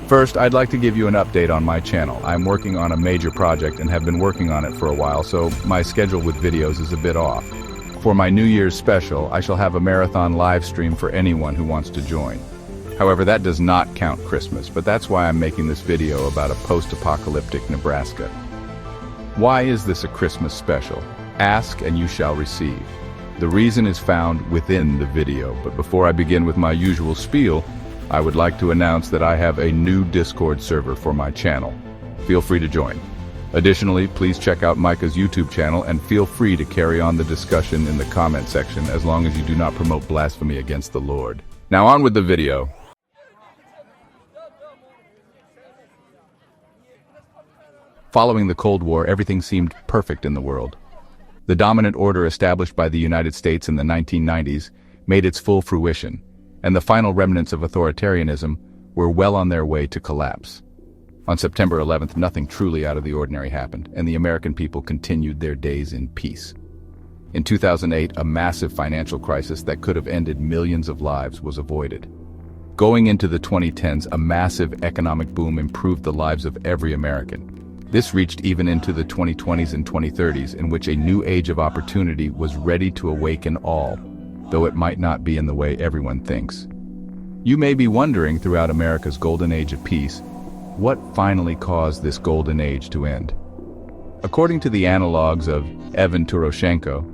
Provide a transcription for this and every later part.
First, I'd like to give you an update on my channel. I'm working on a major project and have been working on it for a while, so my schedule with videos is a bit off. For my New Year's special, I shall have a marathon live stream for anyone who wants to join. However, that does not count Christmas, but that's why I'm making this video about a post-apocalyptic Nebraska. Why is this a Christmas special? Ask and you shall receive. The reason is found within the video, but before I begin with my usual spiel, I would like to announce that I have a new Discord server for my channel. Feel free to join. Additionally, please check out Micah's YouTube channel and feel free to carry on the discussion in the comment section as long as you do not promote blasphemy against the Lord. Now on with the video. Following the Cold War, everything seemed perfect in the world. The dominant order established by the United States in the 1990s made its full fruition, and the final remnants of authoritarianism were well on their way to collapse. On September 11th, nothing truly out of the ordinary happened, and the American people continued their days in peace. In 2008, a massive financial crisis that could have ended millions of lives was avoided. Going into the 2010s, a massive economic boom improved the lives of every American. This reached even into the 2020s and 2030s, in which a new age of opportunity was ready to awaken all, though it might not be in the way everyone thinks. You may be wondering, throughout America's golden age of peace, what finally caused this golden age to end? According to the analogs of Evan Turoshenko,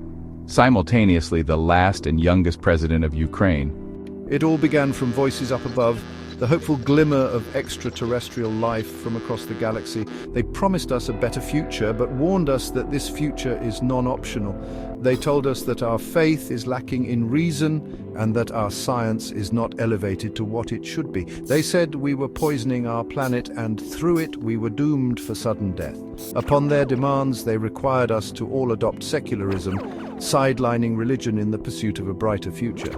simultaneously the last and youngest president of Ukraine, it all began from voices up above, the hopeful glimmer of extraterrestrial life from across the galaxy. They promised us a better future, but warned us that this future is non-optional. They told us that our faith is lacking in reason and that our science is not elevated to what it should be. They said we were poisoning our planet and through it we were doomed for sudden death. Upon their demands, they required us to all adopt secularism, sidelining religion in the pursuit of a brighter future.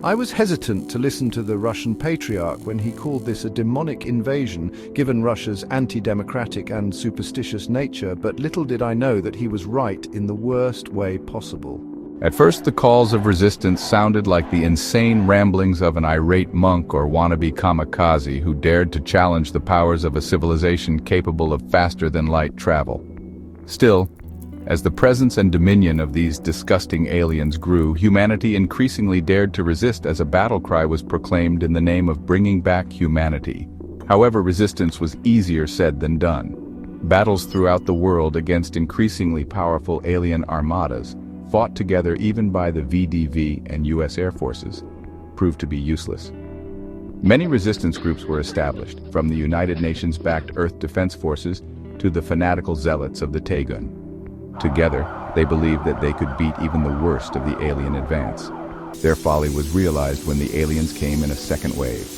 I was hesitant to listen to the Russian patriarch when he called this a demonic invasion, given Russia's anti-democratic and superstitious nature, but little did I know that he was right in the worst way possible. At first, the calls of resistance sounded like the insane ramblings of an irate monk or wannabe kamikaze who dared to challenge the powers of a civilization capable of faster-than-light travel. Still, as the presence and dominion of these disgusting aliens grew, humanity increasingly dared to resist as a battle cry was proclaimed in the name of bringing back humanity. However, resistance was easier said than done. Battles throughout the world against increasingly powerful alien armadas, fought together even by the VDV and US Air Forces, proved to be useless. Many resistance groups were established, from the United Nations-backed Earth Defense Forces to the fanatical zealots of the Tagun. Together, they believed that they could beat even the worst of the alien advance. Their folly was realized when the aliens came in a second wave.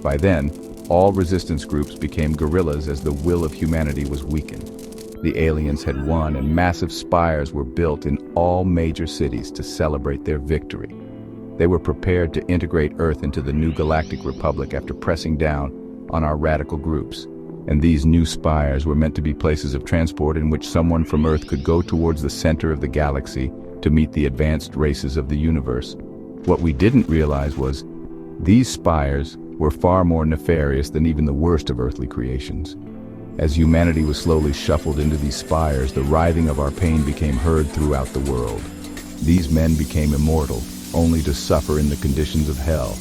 By then, all resistance groups became guerrillas as the will of humanity was weakened. The aliens had won and massive spires were built in all major cities to celebrate their victory. They were prepared to integrate Earth into the new galactic republic after pressing down on our radical groups. And these new spires were meant to be places of transport in which someone from Earth could go towards the center of the galaxy to meet the advanced races of the universe. What we didn't realize was, these spires were far more nefarious than even the worst of earthly creations. As humanity was slowly shuffled into these spires, the writhing of our pain became heard throughout the world. These men became immortal, only to suffer in the conditions of hell.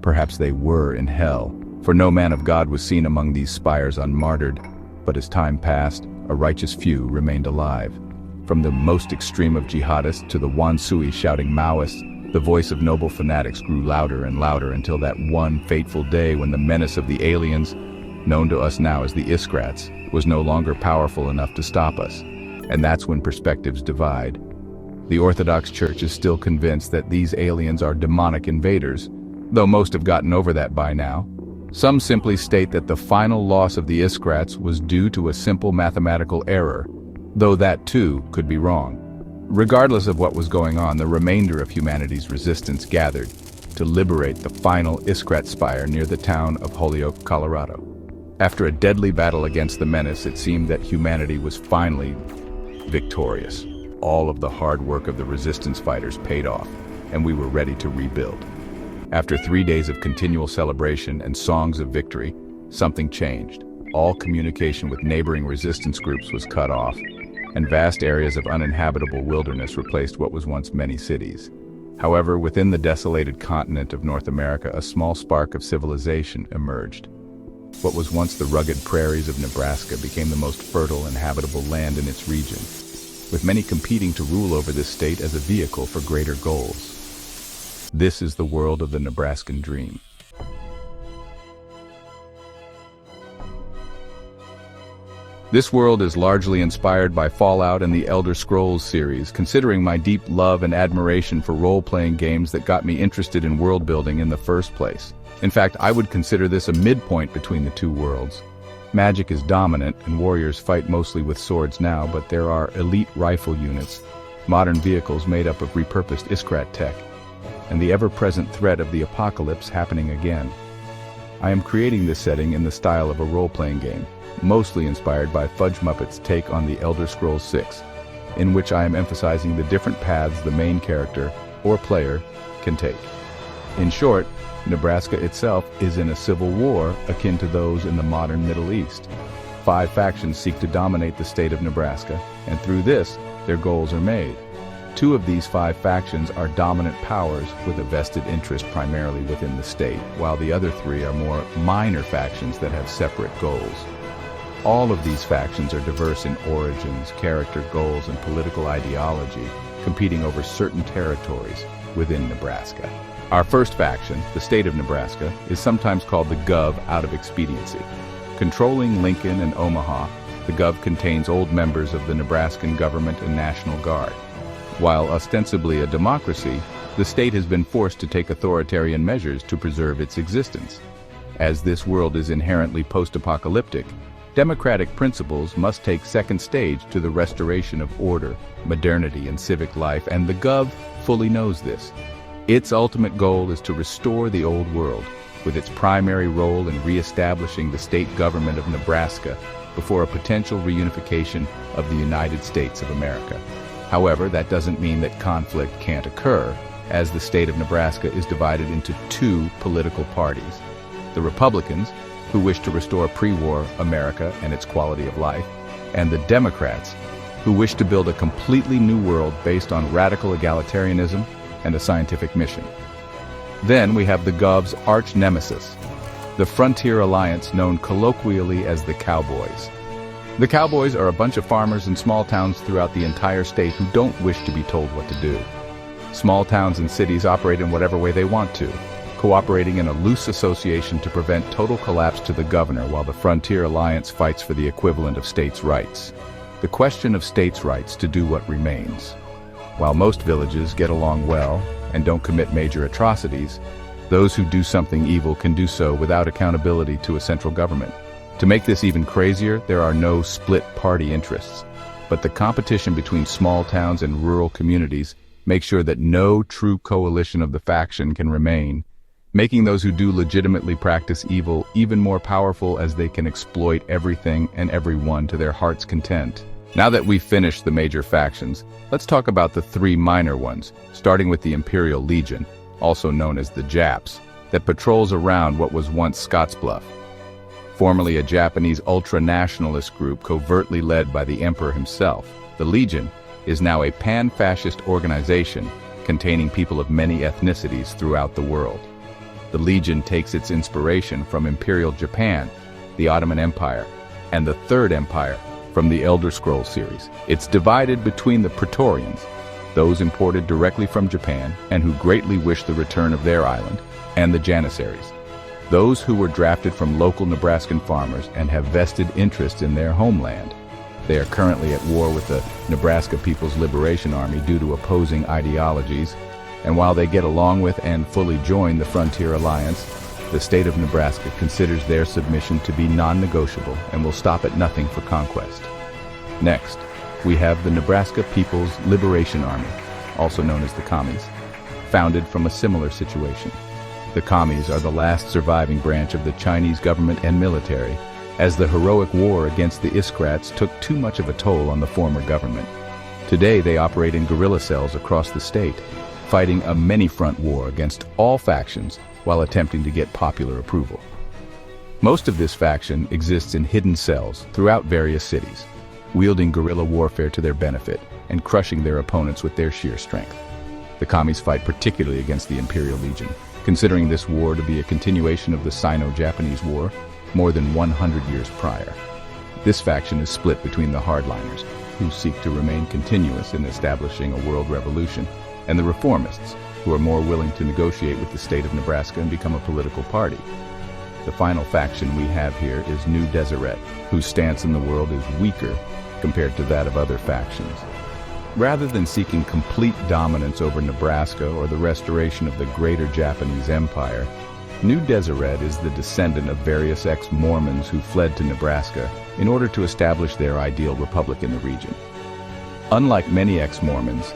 Perhaps they were in hell, for no man of God was seen among these spires unmartyred, but as time passed, a righteous few remained alive. From the most extreme of jihadists to the Wansui shouting Maoists, the voice of noble fanatics grew louder and louder until that one fateful day when the menace of the aliens, known to us now as the Iskrats, was no longer powerful enough to stop us. And that's when perspectives divide. The Orthodox Church is still convinced that these aliens are demonic invaders, though most have gotten over that by now. Some simply state that the final loss of the Iskrats was due to a simple mathematical error, though that too could be wrong. Regardless of what was going on, the remainder of humanity's resistance gathered to liberate the final Iskrat spire near the town of Holyoke, Colorado. After a deadly battle against the menace, it seemed that humanity was finally victorious. All of the hard work of the resistance fighters paid off, and we were ready to rebuild. After 3 days of continual celebration and songs of victory, something changed. All communication with neighboring resistance groups was cut off, and vast areas of uninhabitable wilderness replaced what was once many cities. However, within the desolated continent of North America, a small spark of civilization emerged. What was once the rugged prairies of Nebraska became the most fertile and habitable land in its region, with many competing to rule over this state as a vehicle for greater goals. This is the world of the Nebraskan dream. This world is largely inspired by Fallout and the Elder Scrolls series, considering my deep love and admiration for role-playing games that got me interested in world building in the first place. In fact, I would consider this a midpoint between the two worlds. Magic is dominant, and warriors fight mostly with swords now, but there are elite rifle units, modern vehicles made up of repurposed Iskrat tech, and the ever-present threat of the apocalypse happening again. I am creating this setting in the style of a role-playing game, mostly inspired by Fudge Muppet's take on the Elder Scrolls 6, in which I am emphasizing the different paths the main character, or player, can take. In short, Nebraska itself is in a civil war akin to those in the modern Middle East. 5 factions seek to dominate the state of Nebraska, and through this, their goals are made. 2 of these 5 factions are dominant powers with a vested interest primarily within the state, while the other 3 are more minor factions that have separate goals. All of these factions are diverse in origins, character, goals, and political ideology, competing over certain territories within Nebraska. Our first faction, the state of Nebraska, is sometimes called the Gov out of expediency. Controlling Lincoln and Omaha, the Gov contains old members of the Nebraskan government and National Guard. While ostensibly a democracy, the state has been forced to take authoritarian measures to preserve its existence. As this world is inherently post-apocalyptic, democratic principles must take second stage to the restoration of order, modernity, and civic life, and the Gov fully knows this. Its ultimate goal is to restore the old world, with its primary role in re-establishing the state government of Nebraska before a potential reunification of the United States of America. However, that doesn't mean that conflict can't occur, as the state of Nebraska is divided into 2 political parties: the Republicans, who wish to restore pre-war America and its quality of life, and the Democrats, who wish to build a completely new world based on radical egalitarianism and a scientific mission. Then we have the Gov's arch nemesis, the Frontier Alliance, known colloquially as the Cowboys. The Cowboys are a bunch of farmers in small towns throughout the entire state who don't wish to be told what to do. Small towns and cities operate in whatever way they want to, cooperating in a loose association to prevent total collapse to the governor, while the Frontier Alliance fights for the equivalent of states' rights. The question of states' rights to do what remains. While most villages get along well and don't commit major atrocities, those who do something evil can do so without accountability to a central government. To make this even crazier, there are no split party interests, but the competition between small towns and rural communities makes sure that no true coalition of the faction can remain, making those who do legitimately practice evil even more powerful as they can exploit everything and everyone to their heart's content. Now that we've finished the major factions, let's talk about the 3 minor ones, starting with the Imperial Legion, also known as the Japs, that patrols around what was once Scottsbluff. Formerly a Japanese ultra-nationalist group covertly led by the Emperor himself, the Legion is now a pan-fascist organization containing people of many ethnicities throughout the world. The Legion takes its inspiration from Imperial Japan, the Ottoman Empire, and the Third Empire from the Elder Scrolls series. It's divided between the Praetorians, those imported directly from Japan and who greatly wish the return of their island, and the Janissaries, those who were drafted from local Nebraskan farmers and have vested interests in their homeland. They are currently at war with the Nebraska People's Liberation Army due to opposing ideologies, and while they get along with and fully join the Frontier Alliance, the state of Nebraska considers their submission to be non-negotiable and will stop at nothing for conquest. Next, we have the Nebraska People's Liberation Army, also known as the Commies, founded from a similar situation. The Commies are the last surviving branch of the Chinese government and military, as the heroic war against the Iskrats took too much of a toll on the former government. Today they operate in guerrilla cells across the state, fighting a many-front war against all factions while attempting to get popular approval. Most of this faction exists in hidden cells throughout various cities, wielding guerrilla warfare to their benefit and crushing their opponents with their sheer strength. The commies fight particularly against the Imperial Legion, considering this war to be a continuation of the Sino-Japanese War more than 100 years prior. This faction is split between the hardliners, who seek to remain continuous in establishing a world revolution, and the reformists, who are more willing to negotiate with the state of Nebraska and become a political party. The final faction we have here is New Deseret, whose stance in the world is weaker compared to that of other factions. Rather than seeking complete dominance over Nebraska or the restoration of the greater Japanese Empire, New Deseret is the descendant of various ex-Mormons who fled to Nebraska in order to establish their ideal republic in the region. Unlike many ex-Mormons,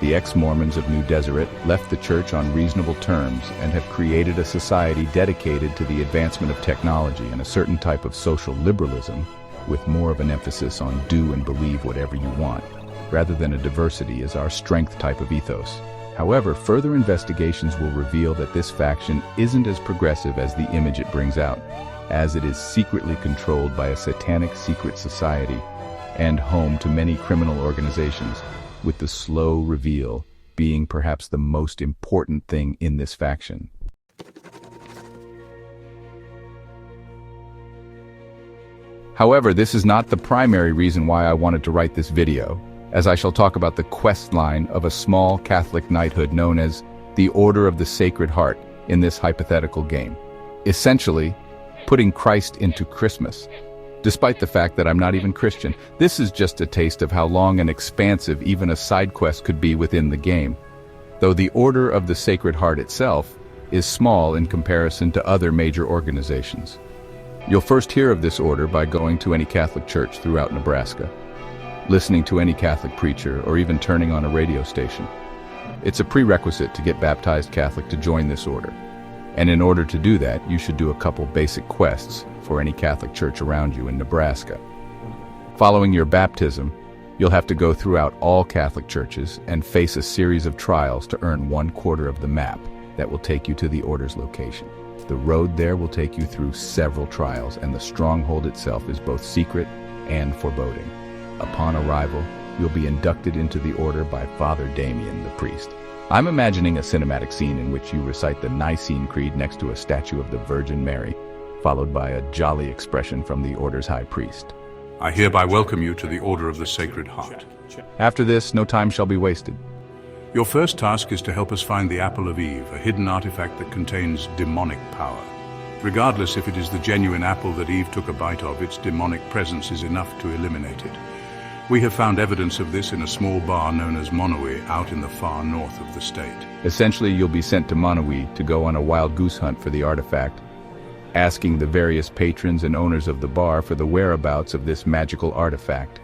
the ex-Mormons of New Deseret left the church on reasonable terms and have created a society dedicated to the advancement of technology and a certain type of social liberalism, with more of an emphasis on do and believe whatever you want, rather than a diversity as our strength type of ethos. However, further investigations will reveal that this faction isn't as progressive as the image it brings out, as it is secretly controlled by a satanic secret society and home to many criminal organizations, with the slow reveal being perhaps the most important thing in this faction. However, this is not the primary reason why I wanted to write this video, as I shall talk about the quest line of a small Catholic knighthood known as the Order of the Sacred Heart in this hypothetical game. Essentially, putting Christ into Christmas. Despite the fact that I'm not even Christian, this is just a taste of how long and expansive even a side quest could be within the game. Though the Order of the Sacred Heart itself is small in comparison to other major organizations. You'll first hear of this order by going to any Catholic church throughout Nebraska, listening to any Catholic preacher, or even turning on a radio station. It's a prerequisite to get baptized Catholic to join this order. And in order to do that, you should do a couple basic quests for any Catholic church around you in Nebraska. Following your baptism, you'll have to go throughout all Catholic churches and face a series of trials to earn 1/4 of the map that will take you to the order's location. The road there will take you through several trials, and the stronghold itself is both secret and foreboding. Upon arrival, you'll be inducted into the order by Father Damien, the priest. I'm imagining a cinematic scene in which you recite the Nicene Creed next to a statue of the Virgin Mary, followed by a jolly expression from the order's high priest. I hereby welcome you to the Order of the Sacred Heart. After this, no time shall be wasted. Your first task is to help us find the Apple of Eve, a hidden artifact that contains demonic power. Regardless if it is the genuine apple that Eve took a bite of, its demonic presence is enough to eliminate it. We have found evidence of this in a small bar known as Monowi out in the far north of the state. Essentially, you'll be sent to Monowi to go on a wild goose hunt for the artifact, asking the various patrons and owners of the bar for the whereabouts of this magical artifact.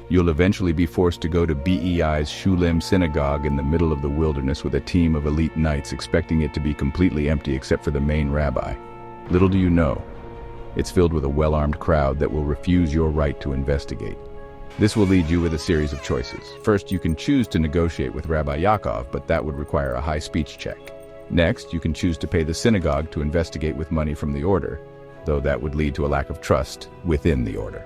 You'll eventually be forced to go to BEI's Shulim synagogue in the middle of the wilderness with a team of elite knights, expecting it to be completely empty except for the main rabbi. Little do you know, it's filled with a well-armed crowd that will refuse your right to investigate. This will lead you with a series of choices. First, you can choose to negotiate with Rabbi Yaakov, but that would require a high speech check. Next, you can choose to pay the synagogue to investigate with money from the order, though that would lead to a lack of trust within the order.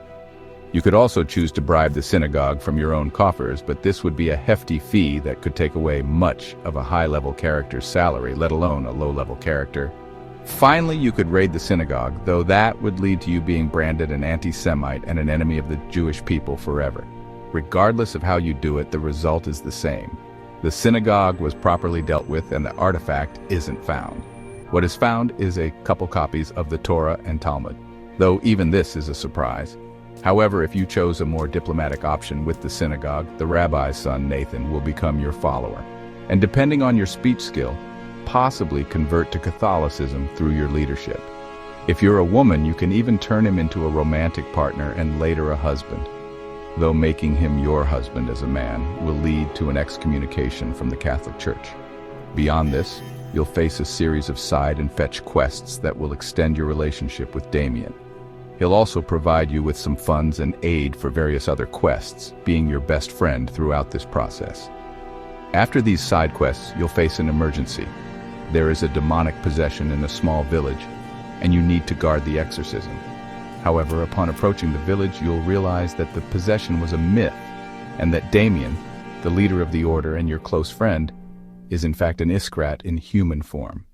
You could also choose to bribe the synagogue from your own coffers, but this would be a hefty fee that could take away much of a high-level character's salary, let alone a low-level character. Finally, you could raid the synagogue, though that would lead to you being branded an anti-Semite and an enemy of the Jewish people forever. Regardless of how you do it, the result is the same. The synagogue was properly dealt with and the artifact isn't found. What is found is a couple copies of the Torah and Talmud, though even this is a surprise. However, if you chose a more diplomatic option with the synagogue, the rabbi's son, Nathan, will become your follower. And depending on your speech skill, possibly convert to Catholicism through your leadership. If you're a woman, you can even turn him into a romantic partner and later a husband, though making him your husband as a man will lead to an excommunication from the Catholic Church. Beyond this, you'll face a series of side and fetch quests that will extend your relationship with Damien. He'll also provide you with some funds and aid for various other quests, being your best friend throughout this process. After these side quests, you'll face an emergency. There is a demonic possession in a small village, and you need to guard the exorcism. However, upon approaching the village, you'll realize that the possession was a myth, and that Damien, the leader of the order and your close friend, is in fact an Iskrat in human form.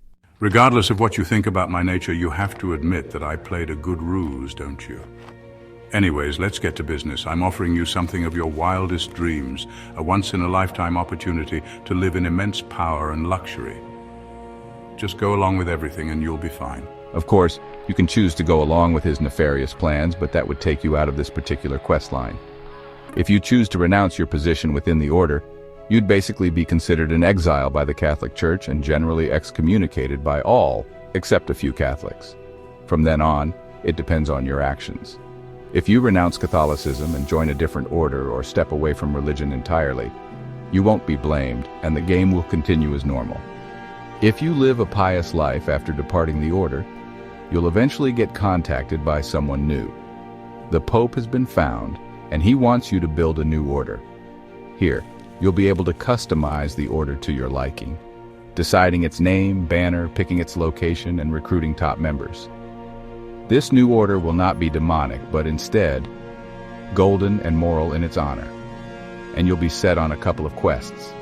Regardless of what you think about my nature, you have to admit that I played a good ruse, don't you? Anyways, let's get to business. I'm offering you something of your wildest dreams, a once-in-a-lifetime opportunity to live in immense power and luxury. Just go along with everything and you'll be fine. Of course, you can choose to go along with his nefarious plans, but that would take you out of this particular quest line. If you choose to renounce your position within the order, you'd basically be considered an exile by the Catholic Church and generally excommunicated by all, except a few Catholics. From then on, it depends on your actions. If you renounce Catholicism and join a different order or step away from religion entirely, you won't be blamed and the game will continue as normal. If you live a pious life after departing the order, you'll eventually get contacted by someone new. The Pope has been found, and he wants you to build a new order. Here, you'll be able to customize the order to your liking, deciding its name, banner, picking its location, and recruiting top members. This new order will not be demonic, but instead, golden and moral in its honor, and you'll be set on a couple of quests.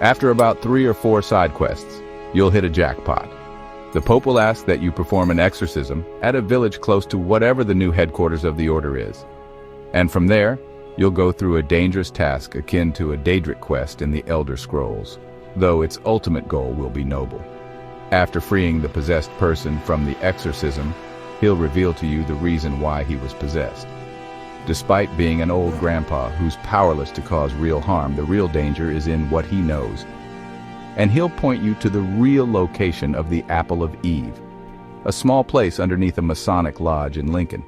After about 3 or 4 side quests, you'll hit a jackpot. The Pope will ask that you perform an exorcism at a village close to whatever the new headquarters of the order is. And from there, you'll go through a dangerous task akin to a Daedric quest in the Elder Scrolls, though its ultimate goal will be noble. After freeing the possessed person from the exorcism, he'll reveal to you the reason why he was possessed. Despite being an old grandpa who's powerless to cause real harm, the real danger is in what he knows. And he'll point you to the real location of the Apple of Eve, a small place underneath a Masonic lodge in Lincoln.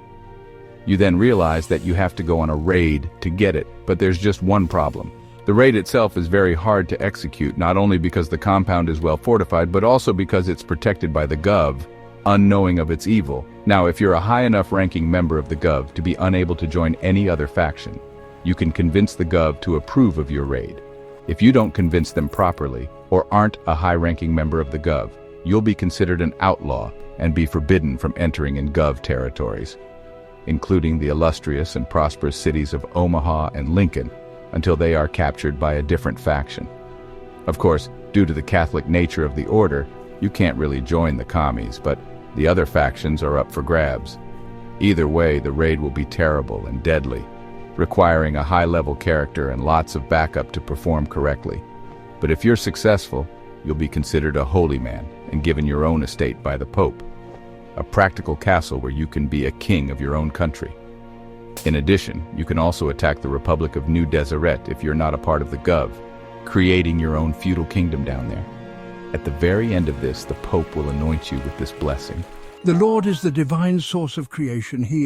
You then realize that you have to go on a raid to get it, but there's just one problem. The raid itself is very hard to execute, not only because the compound is well fortified, but also because it's protected by the Gov, unknowing of its evil. Now, if you're a high enough ranking member of the Gov to be unable to join any other faction, you can convince the Gov to approve of your raid. If you don't convince them properly, or aren't a high-ranking member of the Gov, you'll be considered an outlaw and be forbidden from entering in Gov territories, including the illustrious and prosperous cities of Omaha and Lincoln, until they are captured by a different faction. Of course, due to the Catholic nature of the order, you can't really join the commies, but the other factions are up for grabs. Either way, the raid will be terrible and deadly, requiring a high-level character and lots of backup to perform correctly. But if you're successful, you'll be considered a holy man and given your own estate by the Pope, a practical castle where you can be a king of your own country. In addition, you can also attack the Republic of New Deseret if you're not a part of the Gov, creating your own feudal kingdom down there. At the very end of this, the Pope will anoint you with this blessing. The Lord is the divine source of creation. He